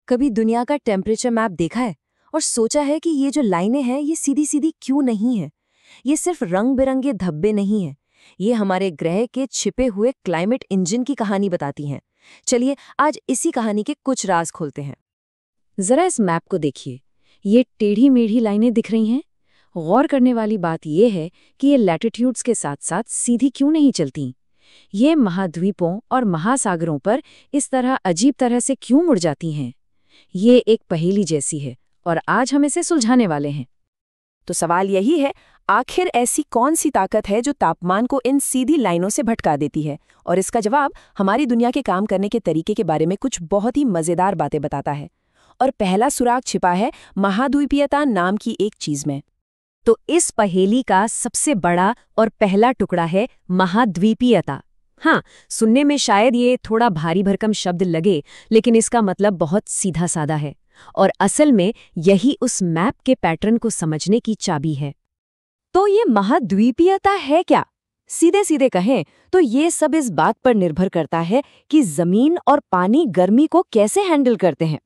कभी दुनिया का टेम्परेचर मैप देखा है और सोचा है कि ये जो लाइनें हैं ये सीधी सीधी क्यों नहीं है? ये सिर्फ रंग बिरंगे धब्बे नहीं हैं। ये हमारे ग्रह के छिपे हुए क्लाइमेट इंजन की कहानी बताती हैं। चलिए आज इसी कहानी के कुछ राज खोलते हैं। जरा इस मैप को देखिए। ये टेढ़ी मेढ़ी लाइनें दिख रही हैं। गौर करने वाली बात यह है कि ये लैटिट्यूड्स के साथ साथ सीधी क्यों नहीं चलती। ये महाद्वीपों और महासागरों पर इस तरह अजीब तरह से क्यों मुड़ जाती हैं। ये एक पहेली जैसी है और आज हम इसे सुलझाने वाले हैं। तो सवाल यही है, आखिर ऐसी कौन सी ताकत है जो तापमान को इन सीधी लाइनों से भटका देती है? और इसका जवाब हमारी दुनिया के काम करने के तरीके के बारे में कुछ बहुत ही मजेदार बातें बताता है। और पहला सुराग छिपा है महाद्वीपीयता नाम की एक चीज में। तो इस पहेली का सबसे बड़ा और पहला टुकड़ा है महाद्वीपीयता। हाँ, सुनने में शायद ये थोड़ा भारी भरकम शब्द लगे, लेकिन इसका मतलब बहुत सीधा साधा है और असल में यही उस मैप के पैटर्न को समझने की चाबी है। तो ये महाद्वीपीयता है क्या? सीधे सीधे कहें तो ये सब इस बात पर निर्भर करता है कि जमीन और पानी गर्मी को कैसे हैंडल करते हैं।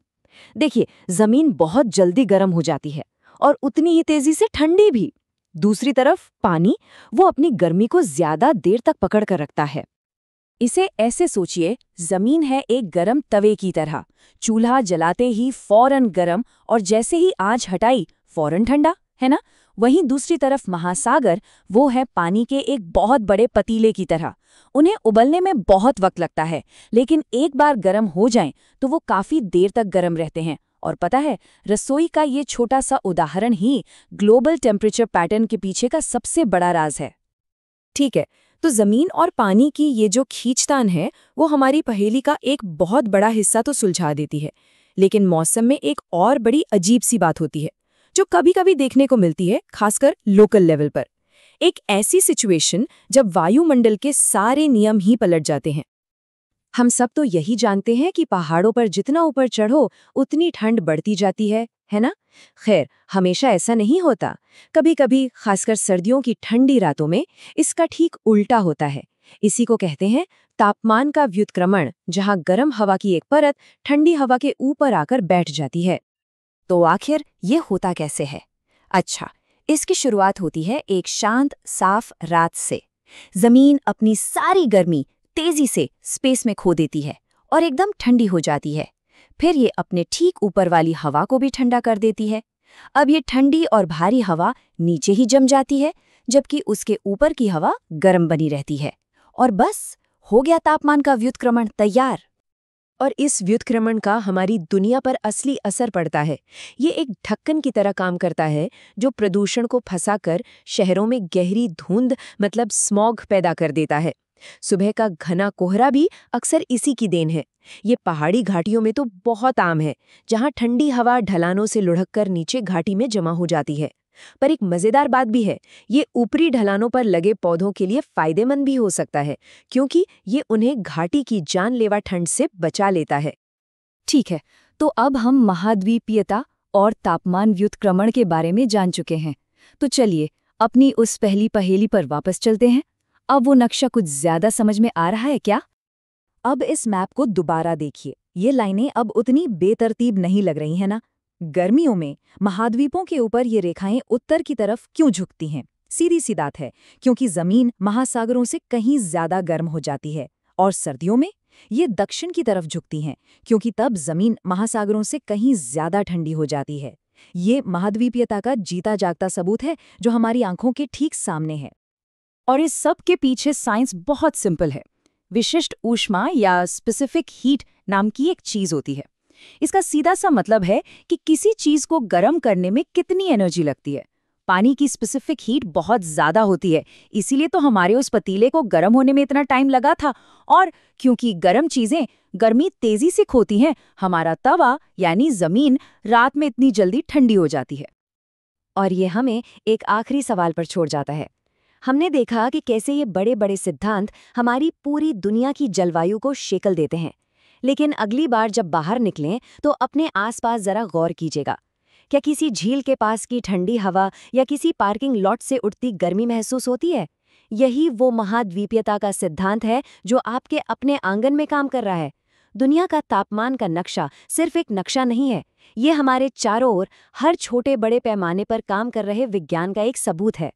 देखिए, जमीन बहुत जल्दी गर्म हो जाती है और उतनी ही तेजी से ठंडी भी। दूसरी तरफ पानी, वो अपनी गर्मी को ज्यादा देर तक पकड़ कर रखता है। इसे ऐसे सोचिए, जमीन है एक गरम तवे की तरह। चूल्हा जलाते ही फौरन गरम और जैसे ही आंच हटाई फौरन ठंडा, है ना? वहीं दूसरी तरफ महासागर, वो है पानी के एक बहुत बड़े पतीले की तरह। उन्हें उबलने में बहुत वक्त लगता है, लेकिन एक बार गर्म हो जाएं तो वो काफी देर तक गर्म रहते हैं। और पता है, रसोई का ये छोटा सा उदाहरण ही ग्लोबल टेम्परेचर पैटर्न के पीछे का सबसे बड़ा राज है। ठीक है, तो जमीन और पानी की ये जो खींचतान है वो हमारी पहेली का एक बहुत बड़ा हिस्सा तो सुलझा देती है। लेकिन मौसम में एक और बड़ी अजीब सी बात होती है जो कभी-कभी देखने को मिलती है, खासकर लोकल लेवल पर। एक ऐसी सिचुएशन जब वायुमंडल के सारे नियम ही पलट जाते हैं। हम सब तो यही जानते हैं कि पहाड़ों पर जितना ऊपर चढ़ो उतनी ठंड बढ़ती जाती है ना? खैर, हमेशा ऐसा नहीं होता। कभी-कभी, खासकर सर्दियों की ठंडी रातों में, इसका ठीक उल्टा होता है। इसी को कहते हैं तापमान का व्युत्क्रमण, जहां गर्म हवा की एक परत ठंडी हवा के ऊपर आकर बैठ जाती है। तो आखिर ये होता कैसे है? अच्छा, इसकी शुरुआत होती है एक शांत, साफ रात से। जमीन अपनी सारी गर्मी तेजी से स्पेस में खो देती है और एकदम ठंडी हो जाती है। फिर ये अपने ठीक ऊपर वाली हवा को भी ठंडा कर देती है। अब ये ठंडी और भारी हवा नीचे ही जम जाती है, जबकि उसके ऊपर की हवा गर्म बनी रहती है। और बस, हो गया तापमान का व्युत्क्रमण तैयार। और इस व्युत्क्रमण का हमारी दुनिया पर असली असर पड़ता है। ये एक ढक्कन की तरह काम करता है जो प्रदूषण को फंसाकर शहरों में गहरी धुंध, मतलब स्मॉग पैदा कर देता है। सुबह का घना कोहरा भी अक्सर इसी की देन है। ये पहाड़ी घाटियों में तो बहुत आम है, जहां ठंडी हवा ढलानों से लुढ़ककर नीचे घाटी में जमा हो जाती है। पर एक मजेदार बात भी है, ये ऊपरी ढलानों पर लगे पौधों के लिए फायदेमंद भी हो सकता है, क्योंकि ये उन्हें घाटी की जानलेवा ठंड से बचा लेता है। ठीक है, तो अब हम महाद्वीपीयता और तापमान व्युत्क्रमण के बारे में जान चुके हैं। तो चलिए अपनी उस पहली पहेली पर वापस चलते हैं। अब वो नक्शा कुछ ज्यादा समझ में आ रहा है क्या? अब इस मैप को दोबारा देखिए। ये लाइनें अब उतनी बेतरतीब नहीं लग रही हैं ना? गर्मियों में महाद्वीपों के ऊपर ये रेखाएं उत्तर की तरफ क्यों झुकती हैं? सीधी सी बात है, क्योंकि जमीन महासागरों से कहीं ज्यादा गर्म हो जाती है। और सर्दियों में ये दक्षिण की तरफ झुकती हैं, क्योंकि तब जमीन महासागरों से कहीं ज्यादा ठंडी हो जाती है। ये महाद्वीपीयता का जीता जागता सबूत है जो हमारी आंखों के ठीक सामने है। और इस सब के पीछे साइंस बहुत सिंपल है। विशिष्ट ऊष्मा या स्पेसिफिक हीट नाम की एक चीज होती है। इसका सीधा सा मतलब है कि किसी चीज को गर्म करने में कितनी एनर्जी लगती है। पानी की स्पेसिफिक हीट बहुत ज्यादा होती है, इसीलिए तो हमारे उस पतीले को गर्म होने में इतना टाइम लगा था। और क्योंकि गर्म चीजें गर्मी तेजी से खोती हैं, हमारा तवा यानी जमीन रात में इतनी जल्दी ठंडी हो जाती है। और ये हमें एक आखिरी सवाल पर छोड़ जाता है। हमने देखा कि कैसे ये बड़े बड़े सिद्धांत हमारी पूरी दुनिया की जलवायु को शेकल देते हैं। लेकिन अगली बार जब बाहर निकलें तो अपने आसपास जरा गौर कीजिएगा। क्या किसी झील के पास की ठंडी हवा या किसी पार्किंग लॉट से उठती गर्मी महसूस होती है? यही वो महाद्वीपीयता का सिद्धांत है जो आपके अपने आंगन में काम कर रहा है। दुनिया का तापमान का नक्शा सिर्फ एक नक्शा नहीं है, ये हमारे चारों ओर हर छोटे बड़े पैमाने पर काम कर रहे विज्ञान का एक सबूत है।